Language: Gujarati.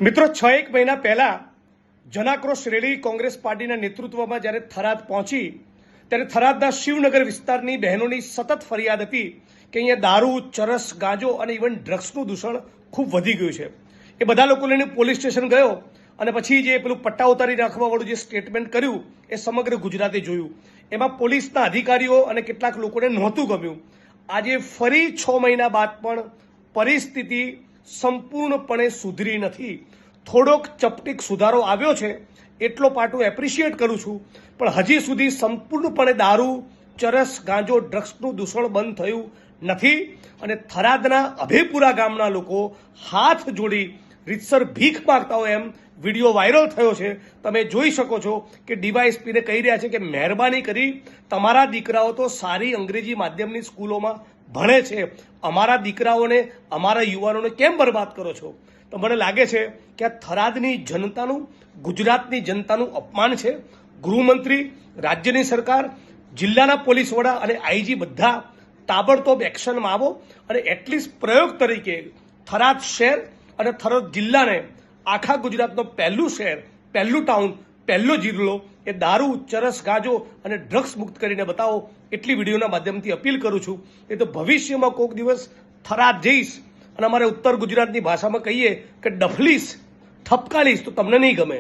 મિત્રો 6-1 મહિના પહેલા જનાક્રોશ રેલી કોંગ્રેસ પાર્ટીના નેતૃત્વમાં જ્યારે થરાદ પહોંચી ત્યારે થરાદના શિવનગર વિસ્તારની બહેનોની સતત ફરિયાદ હતી કે અહીંયા દારૂ, ચરસ, ગાંજો અને ઇવન ડ્રગ્સનું દૂષણ ખૂબ વધી ગયું છે। એ બધા લોકો લઈને પોલીસ સ્ટેશન ગયો અને પછી જે પેલું પટ્ટા ઉતારી રાખવાવાળું જે સ્ટેટમેન્ટ કર્યું એ સમગ્ર ગુજરાતે જોયું। એમાં પોલીસના અધિકારીઓ અને કેટલાક લોકોને નહોતું ગમ્યું। આજે ફરી 6 મહિના બાદ પણ પરિસ્થિતિ સંપૂર્ણપણે સુધરી નથી। થોડોક ચપટીક સુધારો આવ્યો છે એટલો પાટું એપ્રિશિએટ કરું છું, પણ હજી સુધી સંપૂર્ણપણે દારૂ, ચરસ, ગાંજો, ડ્રગ્સનું દૂષણ બંધ થયું નથી અને થરાદના અભેપુરા ગામના લોકો હાથ જોડી રીતસર ભીખ માંગતા હોય એમ વિડીયો વાયરલ થયો છે। તમે જોઈ શકો છો કે ડીવાયએસપીને કહી રહ્યા છે કે મહેરબાની કરી તમારા દીકરાઓ તો સારી અંગ્રેજી માધ્યમની સ્કૂલોમાં ભણે છે, અમારા દીકરાઓને, અમારા યુવાનોને કેમ બરબાદ કરો છો? તો મને લાગે છે કે આ થરાદની જનતાનું, ગુજરાતની જનતાનું અપમાન છે। ગૃહમંત્રી, રાજ્યની સરકાર, જિલ્લાના પોલીસ વડા અને આઈજી બધા તાબડતોબ એક્શનમાં આવો અને એટલીસ્ટ પ્રયોગ તરીકે થરાદ શહેર અને થરાદ જિલ્લાને આખા ગુજરાતનો પહેલું શહેર, પહેલું ટાઉન, પહેલો જિલ્લો એ દારૂ, ચરસ, ગાંજો અને ડ્રગ્સ મુક્ત કરીને બતાવો એટલી વિડીયોના માધ્યમથી અપીલ કરું છું। એ તો ભવિષ્યમાં કોઈક દિવસ થરાદ જઈશ અને અમારે ઉત્તર ગુજરાતની ભાષામાં કહીએ કે ડફલીશ, ઠપકાલીશ તો તમને નહીં ગમે।